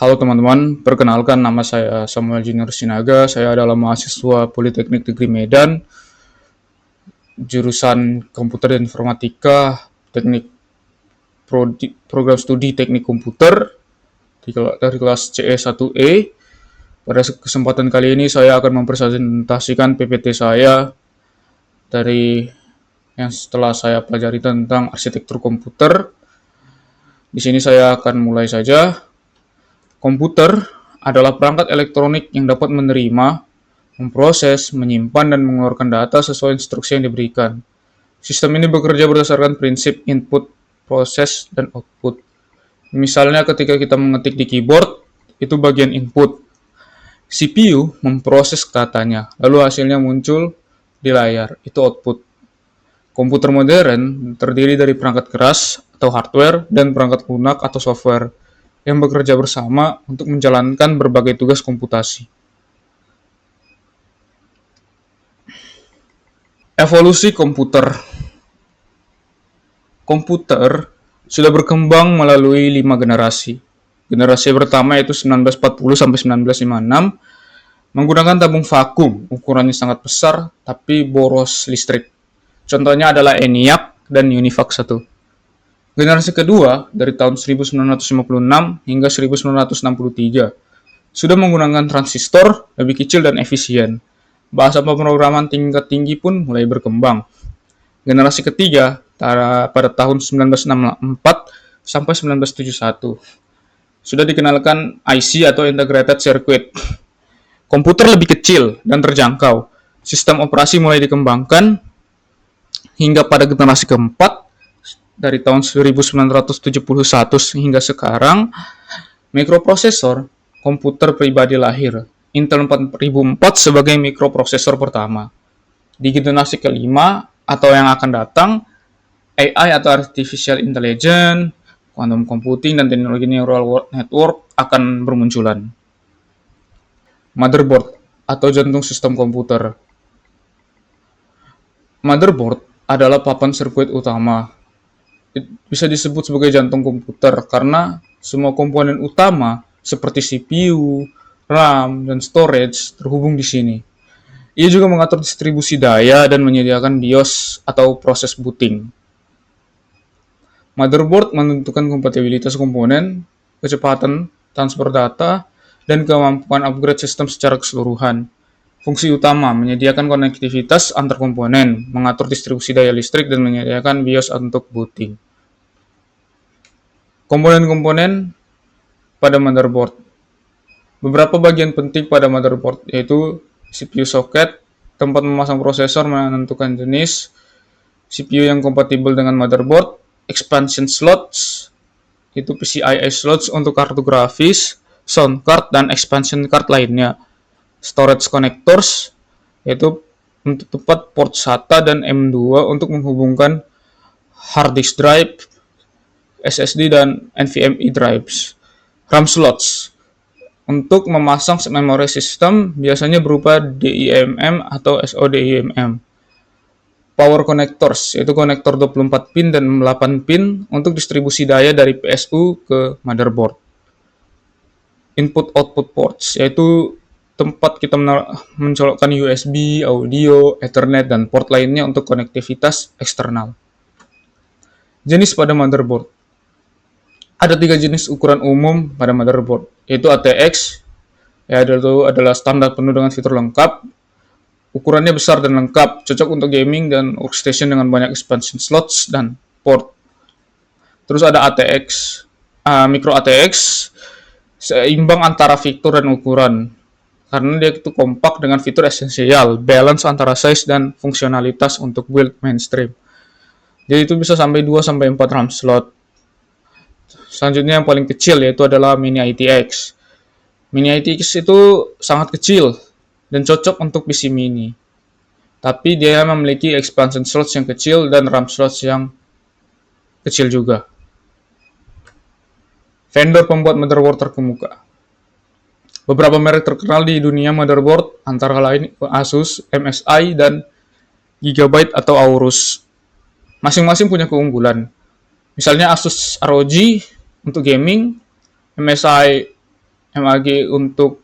Halo teman-teman, perkenalkan nama saya Samuel Junior Sinaga. Saya adalah mahasiswa Politeknik Negeri Medan, jurusan Komputer dan Informatika, Program Studi Teknik Komputer dari kelas CE1E. Pada kesempatan kali ini saya akan mempresentasikan PPT saya dari yang setelah saya pelajari tentang arsitektur komputer. Di sini saya akan mulai saja. Komputer adalah perangkat elektronik yang dapat menerima, memproses, menyimpan, dan mengeluarkan data sesuai instruksi yang diberikan. Sistem ini bekerja berdasarkan prinsip input, proses, dan output. Misalnya ketika kita mengetik di keyboard, itu bagian input. CPU memproses datanya, lalu hasilnya muncul di layar, itu output. Komputer modern terdiri dari perangkat keras atau hardware dan perangkat lunak atau software yang bekerja bersama untuk menjalankan berbagai tugas komputasi. Evolusi komputer. Komputer sudah berkembang melalui 5 generasi. Generasi pertama yaitu 1940 sampai 1956 menggunakan tabung vakum, ukurannya sangat besar tapi boros listrik. Contohnya adalah ENIAC dan UNIVAC 1. Generasi kedua dari tahun 1956 hingga 1963 sudah menggunakan transistor lebih kecil dan efisien. Bahasa pemrograman tingkat tinggi pun mulai berkembang. Generasi ketiga pada tahun 1964 sampai 1971 sudah dikenalkan IC atau Integrated Circuit. Komputer lebih kecil dan terjangkau. Sistem operasi mulai dikembangkan hingga pada generasi keempat dari tahun 1971 hingga sekarang, mikroprosesor komputer pribadi lahir. Intel 4004 sebagai mikroprosesor pertama. Di generasi kelima atau yang akan datang, AI atau Artificial Intelligence, quantum computing, dan teknologi neural network akan bermunculan. Motherboard atau jantung sistem komputer. Motherboard adalah papan sirkuit utama. Bisa disebut sebagai jantung komputer karena semua komponen utama seperti CPU, RAM, dan storage terhubung di sini. Ia juga mengatur distribusi daya dan menyediakan BIOS atau proses booting. Motherboard menentukan kompatibilitas komponen, kecepatan transfer data, dan kemampuan upgrade sistem secara keseluruhan. Fungsi utama menyediakan konektivitas antar komponen, mengatur distribusi daya listrik, dan menyediakan BIOS untuk booting. Komponen-komponen pada motherboard. Beberapa bagian penting pada motherboard yaitu CPU socket, tempat memasang prosesor menentukan jenis, CPU yang kompatibel dengan motherboard, expansion slots, itu PCIe slots untuk kartu grafis, sound card, dan expansion card lainnya. Storage connectors, yaitu untuk tempat port SATA dan M2 untuk menghubungkan hard disk drive, SSD, dan NVMe drives. RAM slots, untuk memasang memory system biasanya berupa DIMM atau SODIMM. Power connectors, yaitu konektor 24 pin dan 8 pin untuk distribusi daya dari PSU ke motherboard. Input-output ports, yaitu tempat kita mencolokkan USB, audio, Ethernet, dan port lainnya untuk konektivitas eksternal. Jenis pada motherboard. Ada 3 jenis ukuran umum pada motherboard, yaitu ATX, yaitu adalah standar penuh dengan fitur lengkap. Ukurannya besar dan lengkap, cocok untuk gaming dan workstation dengan banyak expansion slots dan port. Terus ada ATX, micro ATX, seimbang antara fitur dan ukuran. Karena dia itu kompak dengan fitur esensial, balance antara size dan fungsionalitas untuk build mainstream. Jadi itu bisa sampai 2-4 RAM slot. Selanjutnya yang paling kecil yaitu adalah mini ITX. Mini ITX itu sangat kecil dan cocok untuk PC mini. Tapi dia memiliki expansion slots yang kecil dan RAM slots yang kecil juga. Vendor pembuat motherboard terkemuka. Beberapa merek terkenal di dunia motherboard antara lain Asus, MSI, dan Gigabyte atau Aorus. Masing-masing punya keunggulan. Misalnya Asus ROG untuk gaming, MSI MAG untuk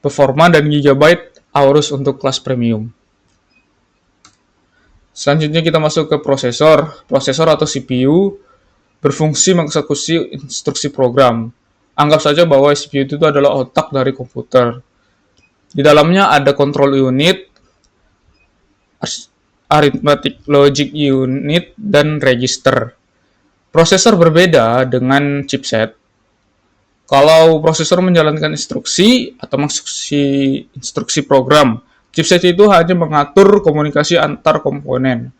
performa, dan Gigabyte Aorus untuk kelas premium. Selanjutnya kita masuk ke prosesor. Prosesor atau CPU berfungsi mengeksekusi instruksi program. Anggap saja bahwa CPU itu adalah otak dari komputer. Di dalamnya ada control unit, arithmetic logic unit, dan register. Prosesor berbeda dengan chipset. Kalau prosesor menjalankan instruksi atau mengeksekusi instruksi program, chipset itu hanya mengatur komunikasi antar komponen.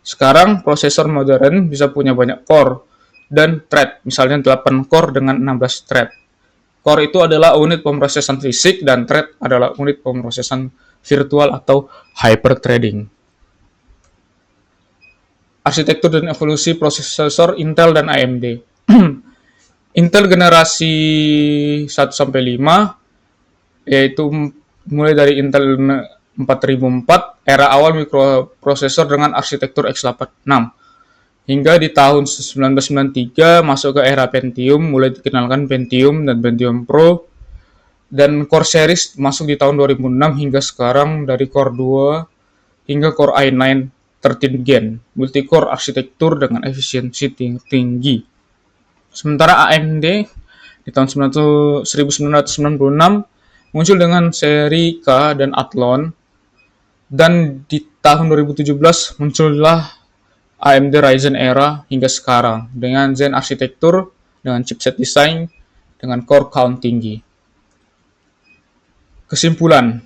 Sekarang prosesor modern bisa punya banyak core dan thread, misalnya 8 core dengan 16 thread. Core itu adalah unit pemrosesan fisik dan thread adalah unit pemrosesan virtual atau hyperthreading. Arsitektur dan evolusi prosesor Intel dan AMD. Intel generasi 1-5, yaitu mulai dari Intel 4004, era awal mikroprosesor dengan arsitektur x86. Hingga di tahun 1993 masuk ke era Pentium, mulai dikenalkan Pentium dan Pentium Pro. Dan Core series masuk di tahun 2006 hingga sekarang dari Core 2 hingga Core i9 13 Gen, multi-core arsitektur dengan efisiensi tinggi. Sementara AMD di tahun 1996 muncul dengan seri K dan Athlon, dan di tahun 2017 muncullah AMD Ryzen era hingga sekarang dengan Zen arsitektur, dengan chipset desain, dengan core count tinggi. Kesimpulan,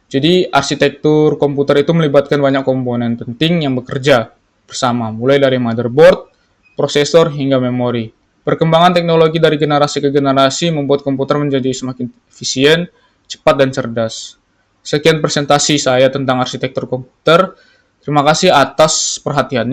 jadi arsitektur komputer itu melibatkan banyak komponen penting yang bekerja bersama, mulai dari motherboard, prosesor, hingga memori. Perkembangan teknologi dari generasi ke generasi membuat komputer menjadi semakin efisien, cepat, dan cerdas. Sekian presentasi saya tentang arsitektur komputer. Terima kasih atas perhatiannya.